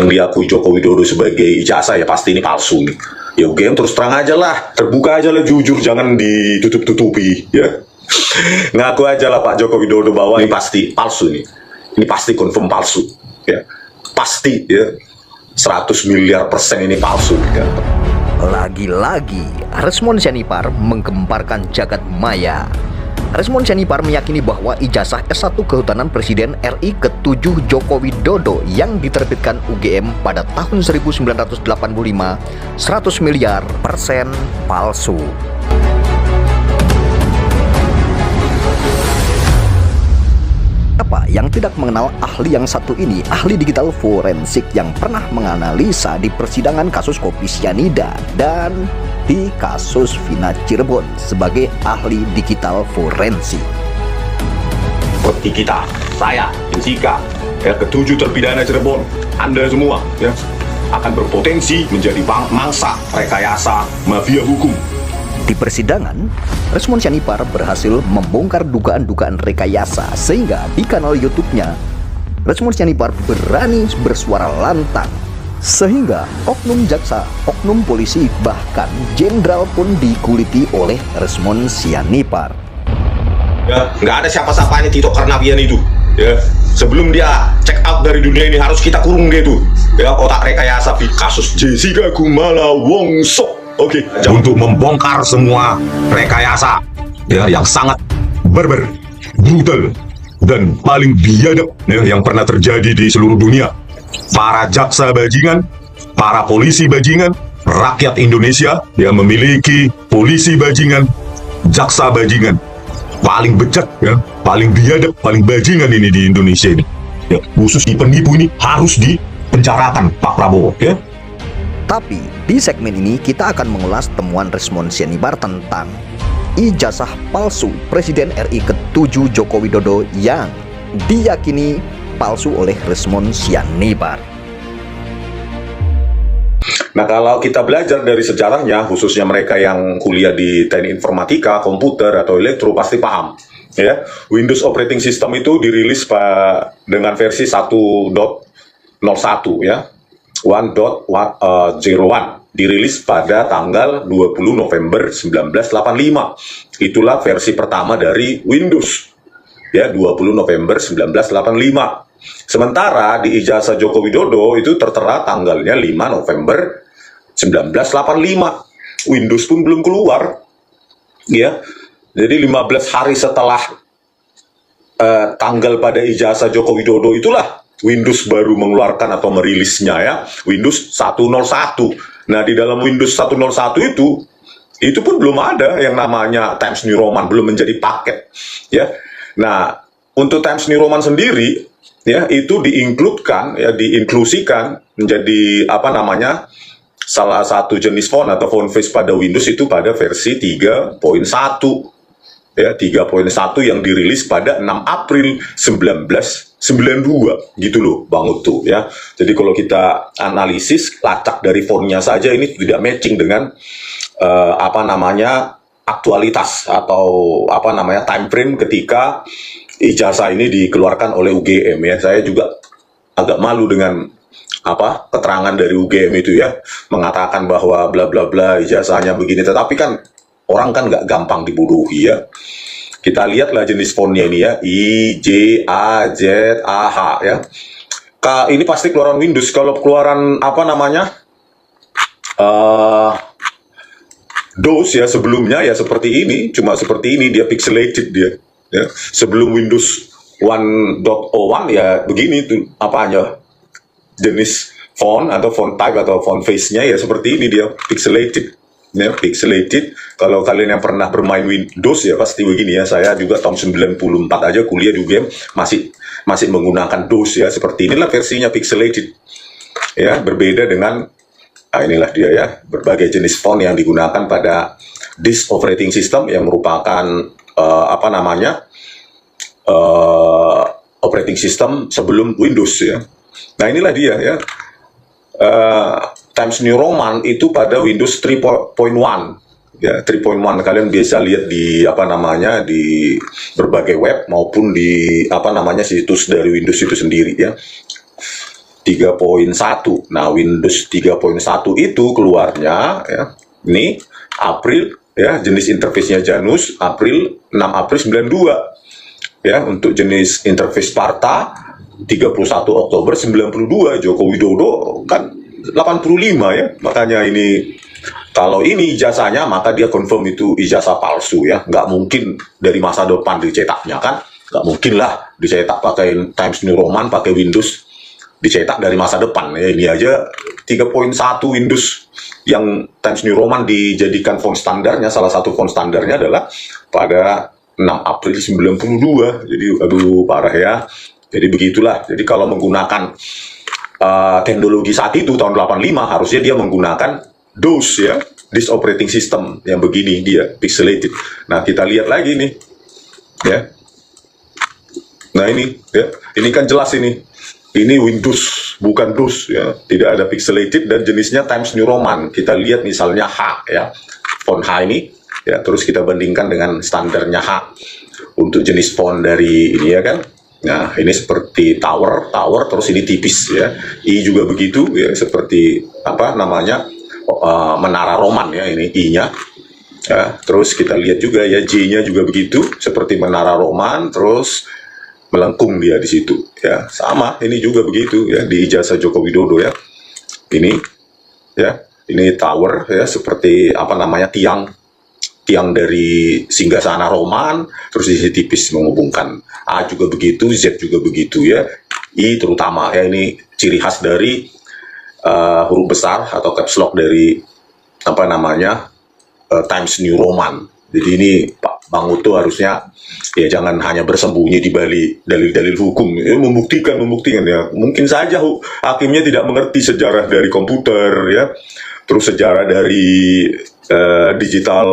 yang diakui Joko Widodo sebagai ijazah ya pasti ini palsu nih. Ya UGM terus terang aja lah, terbuka aja lah, jujur, jangan ditutup-tutupi ya. Ngaku aja lah Pak Joko Widodo bahwa ini pasti palsu nih. Ini pasti confirm palsu ya. Pasti ya 100 miliar % ini palsu ya. Lagi-lagi Resmond Sianipar menggemparkan jagat maya. Resmond Sianipar meyakini bahwa ijazah S1 Kehutanan Presiden RI ke-7 Joko Widodo yang diterbitkan UGM pada tahun 1985 100 miliar % palsu. Apa yang tidak mengenal ahli yang satu ini, ahli digital forensik yang pernah menganalisa di persidangan kasus kopi sianida dan di kasus Vina Cirebon sebagai ahli digital forensik. Seperti kita, saya, Jessica, ya, ke-7 terpidana Cirebon, Anda semua ya akan berpotensi menjadi mangsa rekayasa mafia hukum. Di persidangan, Resmond Sianipar berhasil membongkar dugaan-dugaan rekayasa sehingga di kanal YouTube-nya Resmond Sianipar berani bersuara lantang sehingga oknum jaksa, oknum polisi, bahkan jenderal pun dikuliti oleh Resmond Sianipar. Ya, nggak ada siapa-siapa ini Tito Karnavian itu. Ya, sebelum dia check out dari dunia ini harus kita kurung dia tuh. Ya, otak rekayasa di kasus Jessica Kumala Wongso. Oke, untuk membongkar semua rekayasa ya yang sangat barbar, brutal dan paling biadab ya, yang pernah terjadi di seluruh dunia. Para jaksa bajingan, para polisi bajingan, rakyat Indonesia yang memiliki polisi bajingan, jaksa bajingan, paling bejat ya, paling biadab, paling bajingan ini di Indonesia ini. Ya, khusus di penipu ini harus dipenjarakan Pak Prabowo ya. Tapi di segmen ini kita akan mengulas temuan Resmond Sianipar tentang ijazah palsu Presiden RI ke-7 Joko Widodo yang diyakini palsu oleh Resmond Sianipar. Nah, kalau kita belajar dari sejarahnya, khususnya mereka yang kuliah di teknik informatika, komputer atau elektro pasti paham ya. Windows operating system itu dirilis dengan versi 1.01 ya. 1.01 dirilis pada tanggal 20 November 1985. Itulah versi pertama dari Windows ya, 20 November 1985. Sementara di ijazah Joko Widodo itu tertera tanggalnya 5 November 1985. Windows pun belum keluar ya. Jadi 15 hari setelah tanggal pada ijazah Joko Widodo itulah Windows baru mengeluarkan atau merilisnya ya, Windows 101. Nah, di dalam Windows 101 itu pun belum ada yang namanya Times New Roman, belum menjadi paket ya. Nah, untuk Times New Roman sendiri ya itu diinkludkan ya, diinklusikan menjadi apa namanya, salah satu jenis font atau font face pada Windows itu pada versi 3.1 ya, 3.1 yang dirilis pada 6 April 1992 gitu loh Bang Utu ya. Jadi kalau kita analisis lacak dari fontnya saja ini tidak matching dengan apa namanya aktualitas atau apa namanya time frame ketika ijazah ini dikeluarkan oleh UGM ya. Saya juga agak malu dengan apa keterangan dari UGM itu ya, mengatakan bahwa bla bla bla ijazahnya begini, tetapi kan orang kan nggak gampang dibodohi ya. Kita lihatlah jenis fontnya ini ya, I, J, A, Z, A, H ya. Ini pasti keluaran Windows. Kalau keluaran apa namanya DOS ya sebelumnya ya seperti ini, cuma seperti ini, dia pixelated dia ya. Sebelum Windows 1.01 ya begini tuh apanya, jenis font atau font type atau font face-nya ya seperti ini, dia pixelated ya, pixelated. Kalau kalian yang pernah bermain Windows ya pasti begini ya. Saya juga tahun 94 aja kuliah di UGM masih menggunakan DOS ya, seperti inilah versinya, pixelated ya. Berbeda dengan inilah dia ya, berbagai jenis font yang digunakan pada disk operating system yang merupakan apa namanya operating system sebelum Windows ya. Nah, inilah dia ya. Times New Roman itu pada Windows 3.1 ya, 3.1 kalian bisa lihat di apa namanya di berbagai web maupun di apa namanya situs dari Windows itu sendiri ya. 3.1. Nah, Windows 3.1 itu keluarnya ya, ini April ya, jenis interface-nya Janus, 6 April 92. Ya, untuk jenis interface Sparta 31 Oktober 92. Joko Widodo kan 85 ya. Makanya ini, kalau ini ijazahnya maka dia confirm itu ijazah palsu ya. Nggak mungkin dari masa depan dicetaknya kan. Nggak mungkin lah dicetak pakai Times New Roman, pakai Windows, dicetak dari masa depan ya. Ini aja 3.1 Windows yang Times New Roman dijadikan font standarnya. Salah satu font standarnya adalah pada 6 April 92. Jadi aduh parah ya. Jadi begitulah. Jadi kalau menggunakan teknologi saat itu tahun 85 harusnya dia menggunakan DOS ya, disk operating system yang begini dia pixelated. Nah, kita lihat lagi nih ya. Nah, ini ya, ini kan jelas ini Windows bukan DOS ya, tidak ada pixelated dan jenisnya Times New Roman. Kita lihat misalnya H ya, font H ini ya, terus kita bandingkan dengan standarnya H untuk jenis font dari ini ya kan. Nah, ini seperti tower, terus ini tipis ya. I juga begitu ya, seperti apa namanya, menara Roman ya, ini I-nya. Ya, terus kita lihat juga ya, J-nya juga begitu, seperti menara Roman, terus melengkung dia di situ ya. Sama, ini juga begitu ya di ijazah Joko Widodo ya. Ini ya, ini tower ya, seperti apa namanya, tiang dari singgasana Roman, terus di sini tipis menghubungkan. A juga begitu, Z juga begitu ya. I terutama ya, ini ciri khas dari huruf besar atau caps lock dari apa namanya, Times New Roman. Jadi ini Pak Bang Uto harusnya ya jangan hanya bersembunyi di balik dalil-dalil hukum, ya, membuktikan ya. Mungkin saja hakimnya tidak mengerti sejarah dari komputer ya, terus sejarah dari digital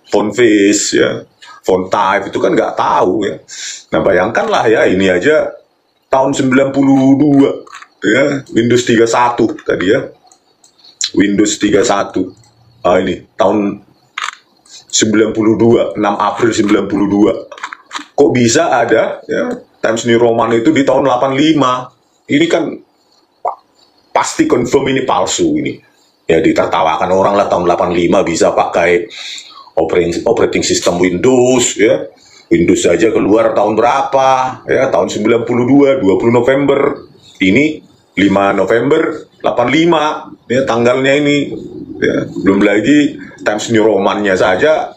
font face ya, font type itu kan nggak tahu ya. Nah, bayangkanlah ya, ini aja tahun 92 ya, Windows 31 tadi ya, Windows 31. Ini tahun 92, 6 April 92. Kok bisa ada ya Times New Roman itu di tahun 85? Ini kan pasti confirm ini palsu ini. Ya, ditertawakan orang lah, tahun 85 bisa pakai operating system Windows ya. Windows saja keluar tahun berapa ya, tahun 92, 20 November. Ini 5 November 85 ya tanggalnya ini ya. Belum lagi Times New Roman-nya saja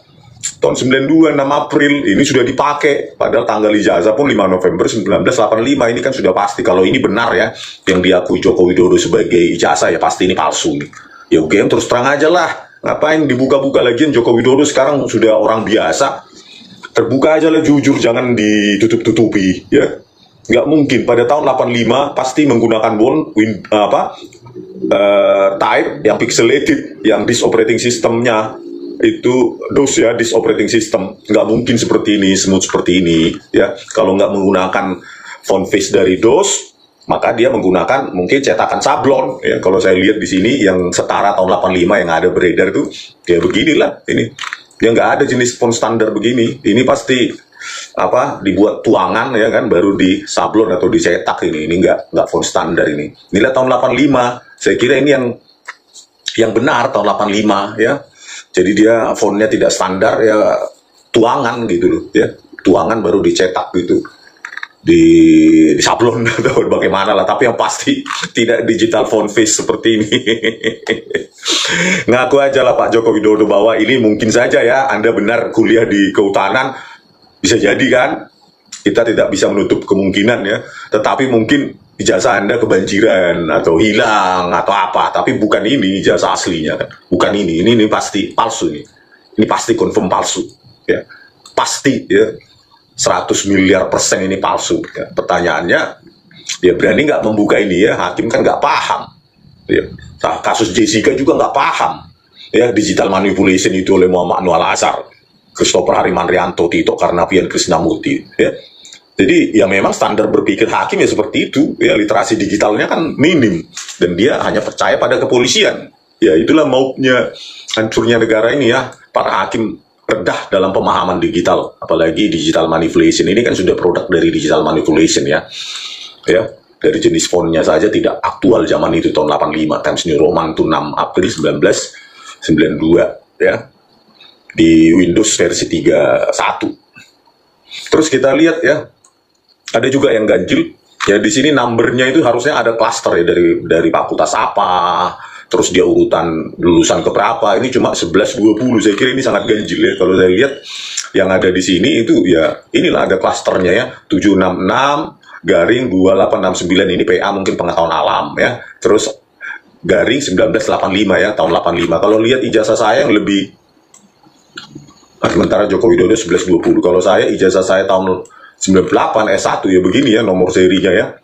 tahun 92, 6 April ini sudah dipakai, padahal tanggal ijazah pun 5 November 1985. Ini kan sudah pasti kalau ini benar ya, yang diakui Joko Widodo sebagai ijazah, ya pasti ini palsu nih. Ya oke, terus terang aja lah, ngapain dibuka-buka lagi? Joko Widodo sekarang sudah orang biasa, terbuka aja lah, jujur, jangan ditutup-tutupi ya. Nggak mungkin pada tahun 85 pasti menggunakan type yang pixelated, yang disk operating systemnya itu DOS ya, disk operating system. Nggak mungkin seperti ini, smooth seperti ini ya. Kalau nggak menggunakan font face dari DOS, maka dia menggunakan mungkin cetakan sablon ya. Kalau saya lihat di sini yang setara tahun 85 yang ada beredar itu ya beginilah ini. Ya nggak ada jenis font standar begini. Ini pasti apa, dibuat tuangan ya kan, baru di sablon atau dicetak ini. Ini nggak font standar ini. Inilah tahun 85. Saya kira ini yang benar tahun 85 ya. Jadi dia fontnya tidak standar ya, tuangan gitu loh ya. Tuangan baru dicetak gitu. Di sablon atau bagaimana lah, tapi yang pasti tidak digital font face seperti ini. Ngaku aja lah Pak Joko Widodo bahwa ini mungkin saja ya, Anda benar kuliah di kehutanan, bisa jadi kan, kita tidak bisa menutup kemungkinan ya, tetapi mungkin ijazah Anda kebanjiran atau hilang atau apa, tapi bukan ini ijazah aslinya kan, bukan ini pasti palsu nih, ini pasti confirm palsu ya, pasti ya. 100 miliar % ini palsu ya. Pertanyaannya, ya berani nggak membuka ini ya, hakim kan nggak paham ya. Nah, kasus Jessica juga nggak paham ya, digital manipulation itu oleh Muhammad Anwar Azhar, Christopher Harimanrianto, Tito Karnavian, Krishnamurti ya. Jadi ya memang standar berpikir hakim ya seperti itu ya, literasi digitalnya kan minim dan dia hanya percaya pada kepolisian ya. Itulah maunya hancurnya negara ini ya, para hakim redah dalam pemahaman digital, apalagi digital manipulation ini kan sudah produk dari digital manipulation ya. Ya, dari jenis fontnya saja tidak aktual zaman itu tahun 85. Times New Roman itu 6 April 1992 ya, di Windows versi 31. Terus kita lihat ya, ada juga yang ganjil ya, di sini numbernya itu harusnya ada klaster ya, dari fakultas apa, terus dia urutan lulusan ke berapa. Ini cuma 11-20. Saya kira ini sangat ganjil ya. Kalau saya lihat yang ada di sini itu ya, inilah ada klasternya ya, 766 garing 2869, ini PA mungkin pengetahuan alam ya. Terus garing 1985 ya, tahun 85. Kalau lihat ijazah saya yang lebih, sementara Joko Widodo 1120. Kalau saya ijazah saya tahun 98 S1 ya, begini ya nomor serinya ya.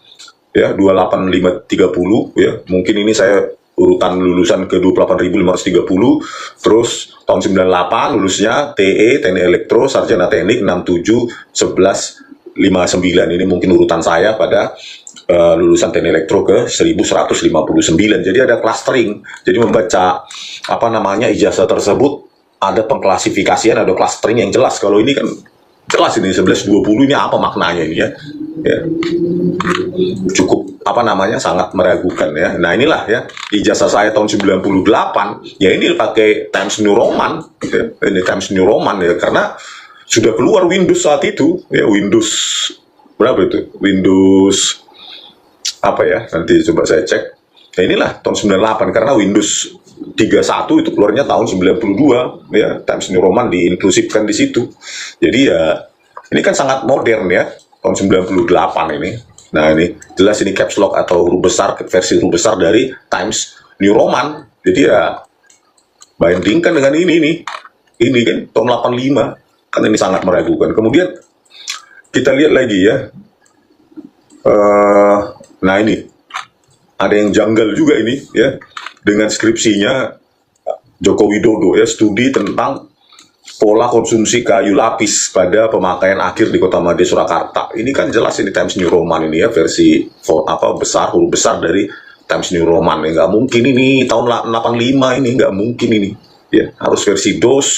Ya 28530 ya. Mungkin ini saya urutan lulusan ke 28.530. Terus tahun 98 lulusnya TE, Teknik Elektro, Sarjana Teknik 671159. Ini mungkin urutan saya pada lulusan Teknik Elektro ke 1159. Jadi ada clustering. Jadi membaca apa namanya ijazah tersebut ada pengklasifikasian, ada clustering yang jelas. Kalau ini kan jelas ini 1120 ini apa maknanya ini ya. Ya. Cukup apa namanya sangat meragukan ya. Nah inilah ya ijazah saya tahun 98 ya, ini pakai Times New Roman ya. Ini Times New Roman ya, karena sudah keluar Windows saat itu ya. Windows berapa itu? Windows apa ya, nanti coba saya cek. Nah inilah tahun 98, karena Windows 31 itu keluarnya tahun 92 ya. Times New Roman diinklusifkan di situ. Jadi ya ini kan sangat modern ya, tahun 98 ini. Nah ini jelas ini caps lock atau huruf besar, versi huruf besar dari Times New Roman. Jadi ya bandingkan dengan ini nih. Ini kan tahun 85, kan ini sangat meragukan. Kemudian kita lihat lagi ya. Nah ini ada yang janggal juga ini ya, dengan skripsinya Joko Widodo ya, studi tentang pola konsumsi kayu lapis pada pemakaian akhir di Kota Madya, Surakarta. Ini kan jelas ini Times New Roman ini ya, versi besar, huruf besar dari Times New Roman. Ya, nggak mungkin ini tahun 85 ini, nggak mungkin ini. Ya, harus versi DOS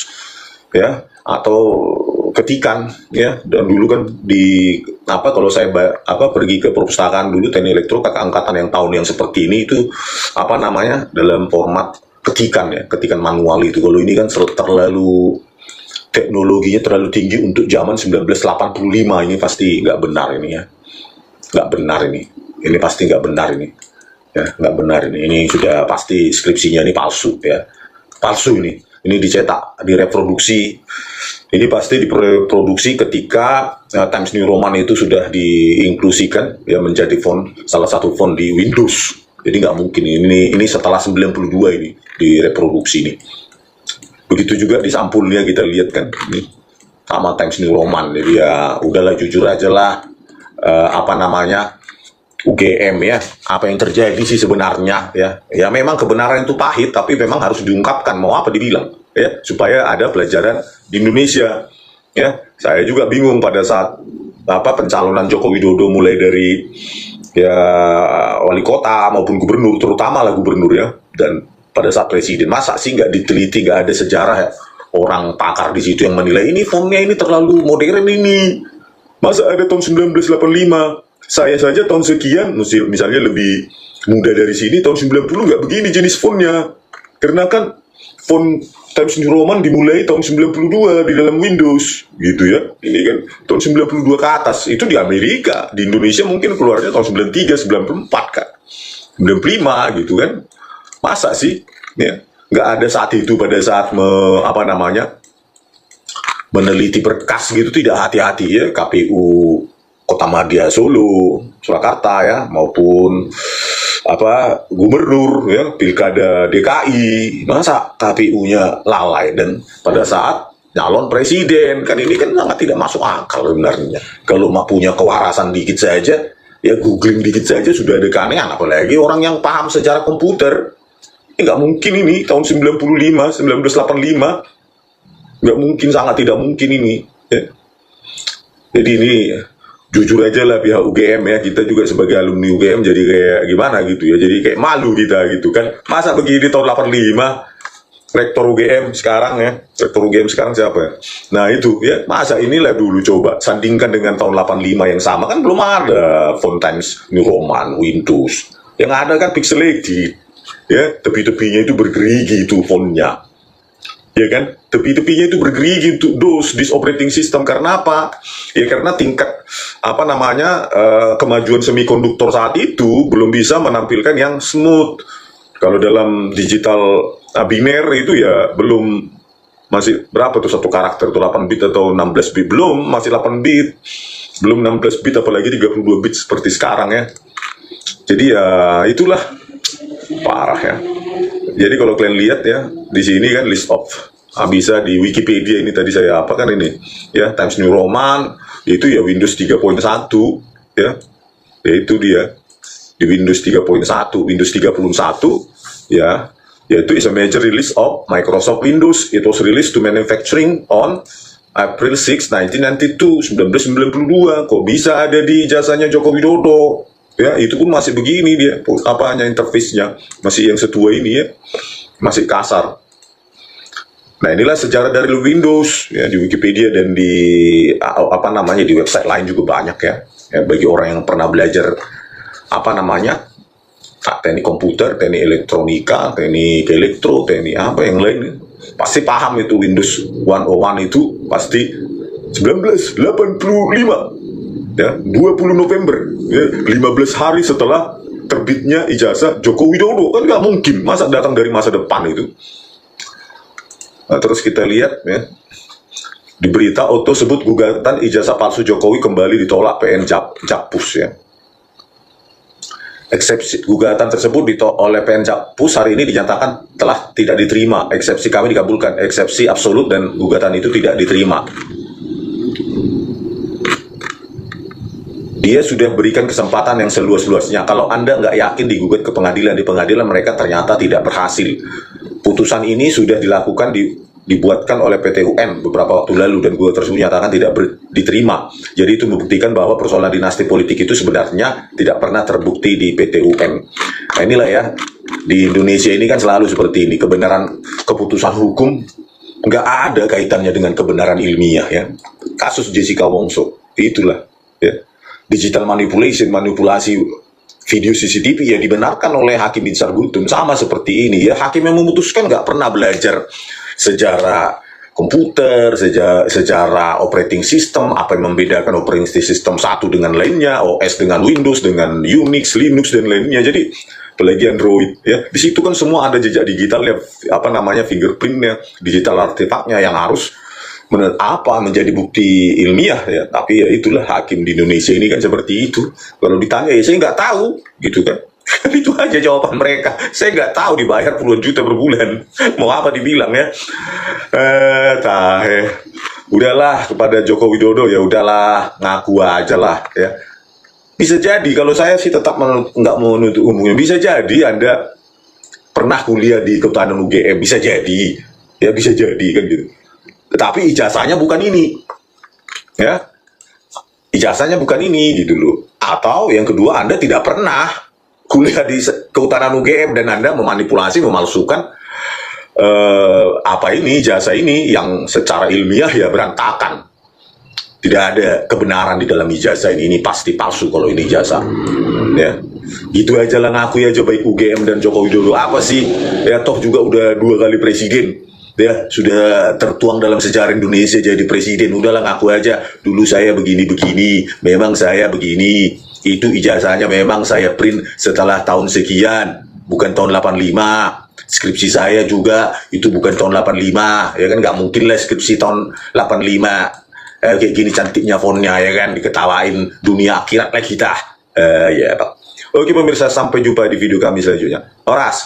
ya, atau ketikan ya. Dan dulu kan di kalau saya pergi ke perpustakaan dulu Teknik Elektro angkatan yang tahun yang seperti ini itu dalam format ketikan ya, ketikan manual itu. Kalau ini kan terlalu teknologinya terlalu tinggi untuk zaman 1985, ini pasti nggak benar ini ya, nggak benar ini pasti nggak benar ini ya, nggak benar ini sudah pasti skripsinya ini palsu ya, palsu ini dicetak, direproduksi, ini pasti diproduksi ketika Times New Roman itu sudah diinklusikan ya menjadi font, salah satu font di Windows. Jadi nggak mungkin ini setelah 92 ini direproduksi ini. Begitu juga di sampulnya kita lihat kan, ini sama Times New Roman. Jadi ya udahlah, jujur aja lah, UGM ya, apa yang terjadi sih sebenarnya ya. Ya memang kebenaran itu pahit, tapi memang harus diungkapkan, mau apa dibilang ya, supaya ada pelajaran di Indonesia ya. Saya juga bingung pada saat pencalonan Joko Widodo, mulai dari ya wali kota maupun gubernur, terutama lah gubernur ya, dan pada saat presiden, masa sih nggak diteliti, nggak ada sejarah ya, orang pakar di situ yang menilai ini fontnya ini terlalu modern ini. Masa ada tahun 1985, saya saja tahun sekian, misalnya lebih muda dari sini, tahun 90 nggak begini jenis fontnya. Karena kan font Times New Roman dimulai tahun 92 di dalam Windows, gitu ya. Ini kan tahun 92 ke atas, itu di Amerika. Di Indonesia mungkin keluarnya tahun 93, 94 kan, 95 gitu kan. Masa sih ya, nggak ada saat itu, pada saat meneliti berkas gitu, tidak hati-hati ya KPU Kota Madya Solo, Surakarta ya, maupun gubernur ya, pilkada DKI, masa KPU-nya lalai. Dan pada saat calon presiden kan, ini kan sangat tidak masuk akal sebenarnya. Kalau punya kewarasan dikit saja ya, googling dikit saja sudah ada keanehan, apalagi orang yang paham sejarah komputer. Nggak mungkin ini tahun 1985, nggak mungkin, sangat tidak mungkin ini ya. Jadi ini jujur aja lah pihak UGM ya, kita juga sebagai alumni UGM jadi kayak gimana gitu ya, jadi kayak malu kita gitu kan, masa begini tahun 85 rektor UGM sekarang ya, rektor UGM sekarang siapa ya? Nah itu ya, masa inilah dulu coba sandingkan dengan tahun 85 yang sama, kan belum ada font Times New Roman, Windows. Yang ada kan pixel edit, ya, tepi-tepinya itu bergerigi itu fontnya. Ya kan, tepi-tepinya itu bergerigi untuk this operating system. Karena apa? Ya karena tingkat kemajuan semikonduktor saat itu belum bisa menampilkan yang smooth. Kalau dalam digital biner itu ya belum, masih berapa tuh satu karakter tuh, 8 bit atau 16 bit, belum, masih 8 bit, belum 16 bit, apalagi 32 bit seperti sekarang ya. Jadi ya itulah parah ya. Jadi kalau kalian lihat ya, di sini kan list of, bisa di Wikipedia ini tadi saya apa kan ini ya, Times New Roman itu ya Windows 3.1 ya. Ya itu dia di Windows 3.1, Windows 31 ya, yaitu is a major release of Microsoft Windows. It was released to manufacturing on April 6, 1992, 1992. Kok bisa ada di jasanya Joko Widodo? Ya, itu pun masih begini dia, interface-nya masih yang setua ini ya, masih kasar. Nah, inilah sejarah dari Windows ya, di Wikipedia dan di di website lain juga banyak ya. Ya, bagi orang yang pernah belajar teknik komputer, teknik elektronika, teknik elektro, teknik apa yang lain, pasti paham itu Windows 101 itu pasti 1985 ya, 20 November ya, 15 hari setelah terbitnya ijazah Joko Widodo. Kan nggak mungkin, masa datang dari masa depan itu. Nah, terus kita lihat ya, di berita Otto sebut gugatan ijazah palsu Jokowi kembali ditolak PN Jakpus ya. Eksepsi gugatan tersebut oleh PN Jakpus hari ini dinyatakan telah tidak diterima. Eksepsi kami dikabulkan, eksepsi absolut, dan gugatan itu tidak diterima. Dia sudah berikan kesempatan yang seluas-luasnya. Kalau Anda nggak yakin digugat ke pengadilan, di pengadilan mereka ternyata tidak berhasil. Putusan ini sudah dilakukan dibuatkan oleh PT UN beberapa waktu lalu, dan gugatan tersebut dinyatakan tidak diterima. Jadi itu membuktikan bahwa persoalan dinasti politik itu sebenarnya tidak pernah terbukti di PT UN. Nah inilah ya, di Indonesia ini kan selalu seperti ini, kebenaran keputusan hukum nggak ada kaitannya dengan kebenaran ilmiah ya. Kasus Jessica Wongso itulah ya, digital manipulasi video CCTV ya dibenarkan oleh Hakim Binsar Gultom. Sama seperti ini ya, hakim yang memutuskan nggak pernah belajar sejarah komputer, sejarah operating system, apa yang membedakan operating system satu dengan lainnya, OS dengan Windows, dengan Unix, Linux, dan lainnya. Jadi apalagi Android ya, di situ kan semua ada jejak digitalnya, fingerprintnya, digital artefaknya yang harus menjadi bukti ilmiah ya. Tapi ya itulah hakim di Indonesia ini kan seperti itu. Kalau ditanya ya saya nggak tahu gitu kan. Itu aja jawaban mereka. Saya nggak tahu, dibayar puluhan juta per bulan. Mau apa dibilang ya? Udahlah, kepada Joko Widodo ya udahlah, ngaku aja lah ya. Bisa jadi, kalau saya sih tetap nggak mau menuntut umumnya. Bisa jadi Anda pernah kuliah di Kehutanan UGM, bisa jadi ya, bisa jadi kan gitu. Tetapi ijazahnya bukan ini ya, ijazahnya bukan ini gitu loh. Atau yang kedua, Anda tidak pernah kuliah di Kehutanan UGM dan Anda memanipulasi, memalsukan ijazah ini yang secara ilmiah ya berantakan. Tidak ada kebenaran di dalam ijazah ini pasti palsu kalau ini ijazah. Ya, gitu aja lah, ngaku aja baik UGM dan Joko Widodo apa sih? Ya toh juga udah 2 kali presiden. Ya, sudah tertuang dalam sejarah Indonesia jadi presiden. Udahlah, ngaku aja, dulu saya begini-begini, memang saya begini. Itu ijazahnya memang saya print setelah tahun sekian, bukan tahun 85. Skripsi saya juga itu bukan tahun 85. Ya kan, nggak mungkin lah skripsi tahun 85. Kayak gini cantiknya fontnya ya kan, diketawain dunia akhirat lah kita. Ya, Pak. Oke pemirsa, sampai jumpa di video kami selanjutnya. Horas.